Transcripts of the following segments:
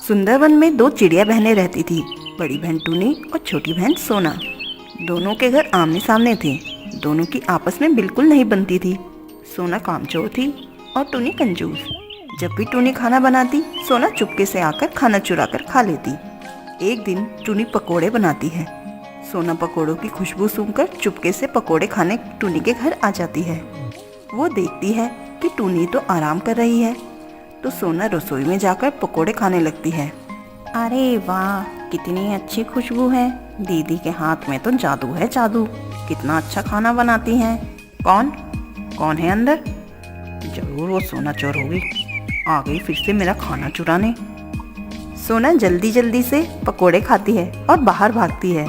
सुंदरवन में दो चिड़िया बहनें रहती थी, बड़ी बहन टूनी और छोटी बहन सोना। दोनों के घर आमने सामने थे। दोनों की आपस में बिल्कुल नहीं बनती थी। सोना कामचोर थी और टूनी कंजूस। जब भी टूनी खाना बनाती, सोना चुपके से आकर खाना चुरा कर खा लेती। एक दिन टूनी पकोड़े बनाती है। सोना पकोड़ों की खुशबू सूंघकर चुपके से पकोड़े खाने टूनी के घर आ जाती है। वो देखती है कि टूनी तो आराम कर रही है, तो सोना रसोई में जाकर पकोड़े खाने लगती है। अरे वाह, कितनी अच्छी खुशबू है। दीदी के हाथ में तो जादू है, जादू। कितना अच्छा खाना बनाती हैं। कौन कौन है अंदर? जरूर वो सोना चोर होगी। आ गई फिर से मेरा खाना चुराने। सोना जल्दी जल्दी से पकोड़े खाती है और बाहर भागती है।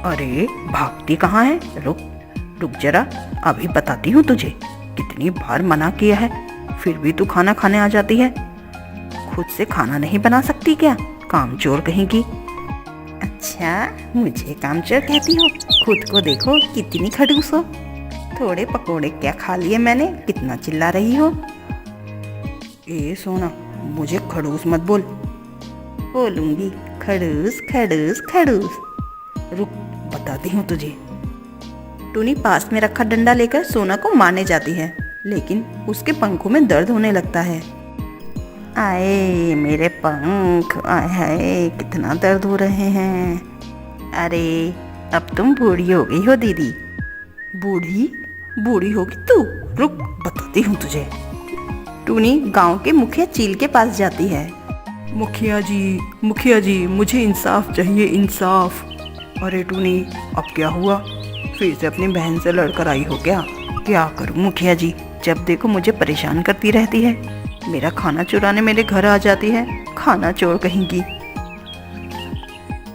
अरे भागती कहाँ है? रुक रुक जरा, अभी बताती हूँ तुझे। कितनी बार मना किया है, फिर भी तू खाना खाने आ जाती है। खुद से खाना नहीं बना सकती क्या? कामचोर कहेगी। अच्छा, मुझे कामचोर कहती हो? खुद को देखो कितनी खड़ूस हो। थोड़े पकोड़े क्या खा लिए मैंने, कितना चिल्ला रही हो। ए सोना, मुझे खड़ूस मत बोल। बोलूंगी, खड़ूस खड़ूस खड़ूस। रुक, बताती हूँ तुझे। टूनी पास में रखा डंडा लेकर सोना को मारने जाती है, लेकिन उसके पंखों में दर्द होने लगता है। आए मेरे पंख, आए हाय, कितना दर्द हो रहे हैं। अरे अब तुम बूढ़ी हो गई हो दीदी। बूढ़ी? बूढ़ी होगी तू? रुक, बताती हूँ तुझे। टूनी गांव के मुखिया चील के पास जाती है। मुखिया जी, मुझे इंसाफ चाहिए, इंसाफ। अरे टूनी, अब क्या हुआ? फिर से अपनी बहन से लड़कर आई हो क्या? क्या करूं मुखिया जी, जब देखो मुझे परेशान करती रहती है। मेरा खाना चुराने मेरे घर आ जाती है, खाना चोर कहेंगी।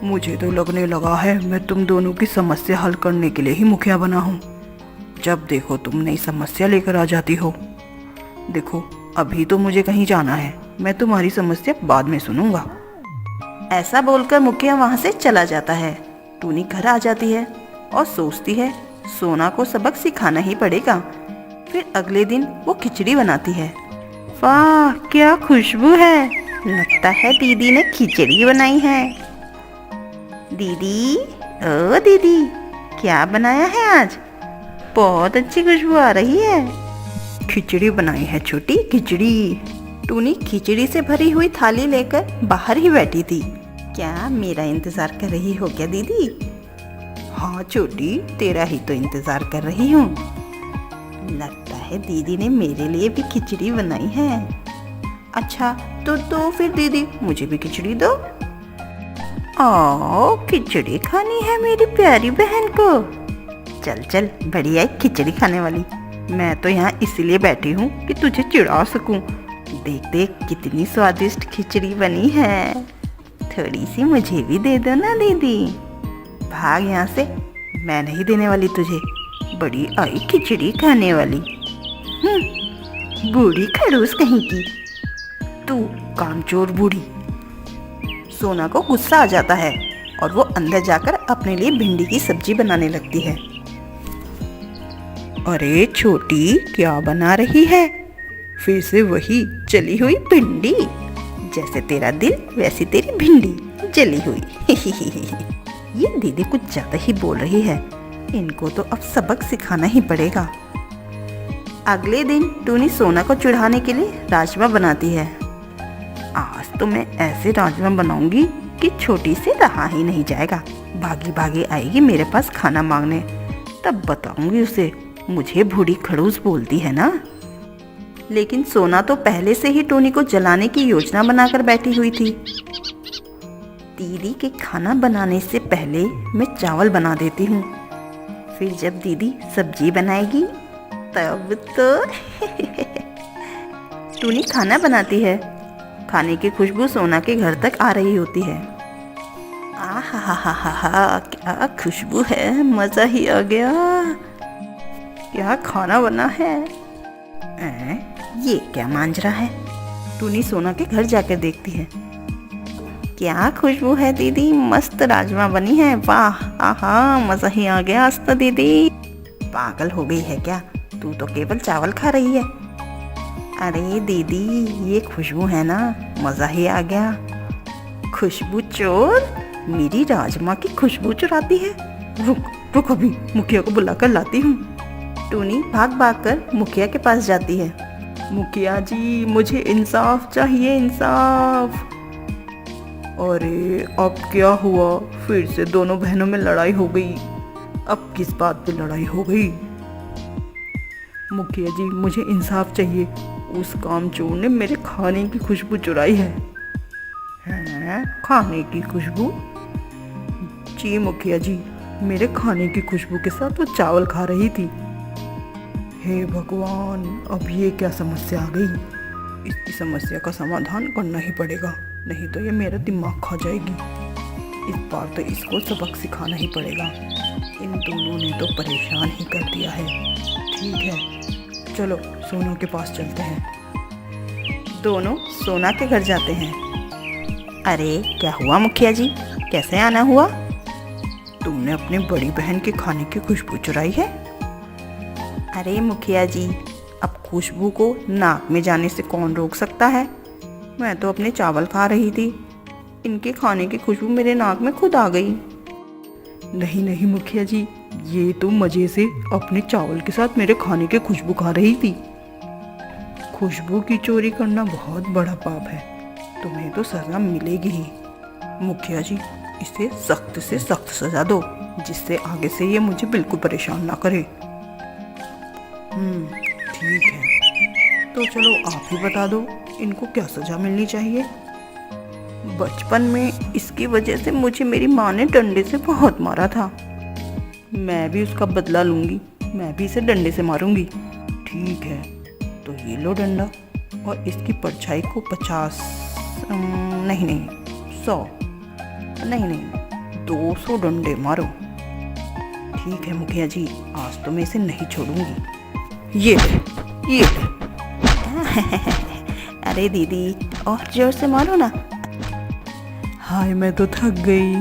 मुझे तो लगने लगा है मैं तुम दोनों की समस्या हल करने के लिए ही मुखिया बना हूँ। जब देखो तुम नई समस्या लेकर आ जाती हो। देखो, अभी तो मुझे कहीं जाना है, मैं तुम्हारी समस्या बाद में सुनूंगा। ऐसा बोलकर मुखिया वहाँ से चला जाता है। टूनी घर आ जाती है और सोचती है सोना को सबक सिखाना ही पड़ेगा। फिर अगले दिन वो खिचड़ी बनाती है। वाह, क्या खुशबू है। लगता है दीदी ने खिचड़ी बनाई है। दीदी, ओ दीदी, क्या बनाया है आज? बहुत अच्छी खुशबू आ रही है। खिचड़ी बनाई है छोटी, खिचड़ी। टूनी खिचड़ी से भरी हुई थाली लेकर बाहर ही बैठी थी। क्या मेरा इंतजार कर रही हो क्या दीदी? हाँ छोटी, तेरा ही तो इंतजार कर रही हूँ। लगता है दीदी ने मेरे लिए भी खिचड़ी बनाई है। अच्छा, तो फिर दीदी मुझे भी खिचड़ी दो। खिचड़ी खानी है मेरी प्यारी बहन को। चल चल, बढ़िया खिचड़ी खाने वाली। मैं तो यहाँ इसीलिए बैठी हूँ कि तुझे चिढ़ा सकूँ। देख देख कितनी स्वादिष्ट खिचड़ी बनी है। थोड़ी सी मुझे भी दे दो ना दीदी। भाग यहाँ से, मैं नहीं देने वाली तुझे। बड़ी आई खिचड़ी खाने वाली। बूढ़ी खड़ूस कहीं की। तू कामचोर बूढ़ी। सोना को गुस्सा आ जाता है और वो अंदर जाकर अपने लिए भिंडी की सब्जी बनाने लगती है। अरे छोटी, क्या बना रही है? फिर से वही जली हुई भिंडी। जैसे तेरा दिल वैसी तेरी भिंडी जली हुई। ये दीदी कुछ ज्यादा ही बोल रही है, इनको तो अब सबक सिखाना ही पड़ेगा। अगले दिन टूनी सोना को चिढ़ाने के लिए राजमा बनाती है। आज तो मैं ऐसे राजमा बनाऊंगी कि छोटी से रहा ही नहीं जाएगा। भागी भागी आएगी मेरे पास खाना मांगने, तब बताऊंगी उसे मुझे बूढ़ी खड़ूस बोलती है ना। लेकिन सोना तो पहले से ही टूनी को जलाने की योजना बनाकर बैठी हुई थी। दीदी के खाना बनाने से पहले मैं चावल बना देती हूँ, फिर जब दीदी सब्जी बनाएगी तब तो। टूनी खाना बनाती है। खाने की खुशबू सोना के घर तक आ रही होती है। आहा, क्या खुशबू है, मजा ही आ गया। क्या खाना बना है। ये क्या मांजरा है? टूनी सोना के घर जाकर देखती है। क्या खुशबू है दीदी, मस्त राजमा बनी है। वाह, आहा, मजा ही आ गया आज तो दीदी। पागल हो गई है क्या? तू तो केवल चावल खा रही है। अरे दीदी, ये खुशबू है ना, मजा ही आ गया। खुशबू चोर, मेरी राजमा की खुशबू चुराती है। रुक रुक, अभी मुखिया को बुलाकर लाती हूँ। टूनी भाग भाग कर मुखिया के पास जाती है। मुखिया जी, मुझे इंसाफ चाहिए, इंसाफ। अरे अब क्या हुआ? फिर से दोनों बहनों में लड़ाई हो गई। अब किस बात पे लड़ाई हो गई? मुखिया जी, मुझे इंसाफ चाहिए। उस कामचोर ने मेरे खाने की खुशबू चुराई है। हैं? खाने की खुशबू? जी मुखिया जी, मेरे खाने की खुशबू के साथ वो चावल खा रही थी। हे भगवान, अब ये क्या समस्या आ गई? इसकी समस्या का समाधान करना ही पड़ेगा, नहीं तो ये मेरा दिमाग खा जाएगी। इस बार तो इसको सबक सिखाना ही पड़ेगा। इन दोनों ने तो परेशान ही कर दिया है। ठीक है, चलो सोनू के पास चलते हैं। दोनों सोना के घर जाते हैं। अरे क्या हुआ मुखिया जी, कैसे आना हुआ? तुमने अपनी बड़ी बहन के खाने की खुशबू चुराई है? अरे मुखिया जी, अब खुशबू को नाक में जाने से कौन रोक सकता है? मैं तो अपने चावल खा रही थी, इनके खाने की खुशबू मेरे नाक में खुद आ गई। नहीं नहीं मुखिया जी, ये तो मज़े से अपने चावल के साथ मेरे खाने की खुशबू खा रही थी। खुशबू की चोरी करना बहुत बड़ा पाप है, तुम्हें तो सज़ा मिलेगी ही। मुखिया जी, इसे सख्त से सख्त सज़ा दो, जिससे आगे से ये मुझे बिल्कुल परेशान ना करे। ठीक है, तो चलो आप ही बता दो, इनको क्या सज़ा मिलनी चाहिए? बचपन में इसकी वजह से मुझे मेरी माँ ने डंडे से बहुत मारा था। मैं भी उसका बदला लूँगी, मैं भी इसे डंडे से मारूंगी। ठीक है, तो ये लो डंडा, और इसकी परछाई को 50 नहीं 100 नहीं 200 डंडे मारो। ठीक है मुखिया जी, आज तो मैं इसे नहीं छोड़ूंगी। ये अरे दीदी, और जोर से मारो ना। हाय, मैं तो थक गई।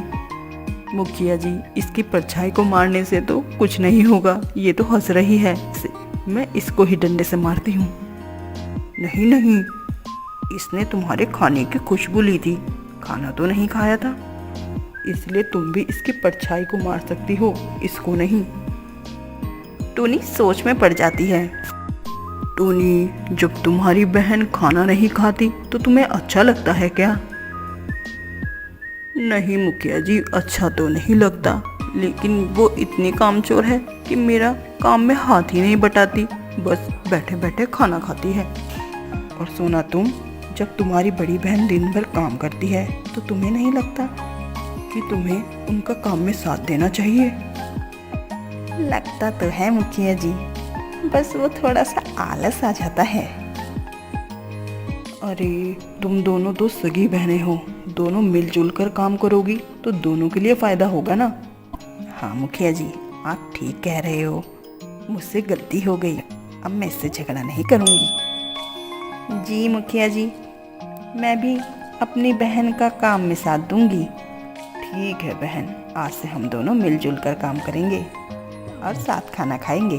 मुखिया जी, इसकी परछाई को मारने से तो कुछ नहीं होगा, ये तो हंस रही है। मैं इसको ही डंडे से मारती हूँ। नहीं नहीं, इसने तुम्हारे खाने की खुशबू ली थी, खाना तो नहीं खाया था, इसलिए तुम भी इसकी परछाई को मार सकती हो, इसको नहीं। टूनी सोच में पड़ जाती है। टूनी, जब तुम्हारी बहन खाना नहीं खाती तो तुम्हें अच्छा लगता है क्या? नहीं मुखिया जी, अच्छा तो नहीं लगता, लेकिन वो इतनी कामचोर है कि मेरा काम में हाथ ही नहीं बटाती, बस बैठे बैठे खाना खाती है। और सोना, तुम, जब तुम्हारी बड़ी बहन दिन भर काम करती है तो तुम्हें नहीं लगता कि तुम्हें उनका काम में साथ देना चाहिए? लगता तो है मुखिया जी, बस वो थोड़ा सा आलस आ जाता है। अरे तुम दोनों तो सगी बहनें हो, दोनों मिलजुल कर काम करोगी तो दोनों के लिए फ़ायदा होगा ना। हाँ मुखिया जी, आप ठीक कह रहे हो, मुझसे गलती हो गई, अब मैं इससे झगड़ा नहीं करूँगी। जी मुखिया जी, मैं भी अपनी बहन का काम में साथ दूंगी। ठीक है बहन, आज से हम दोनों मिलजुल कर काम करेंगे और साथ खाना खाएंगे।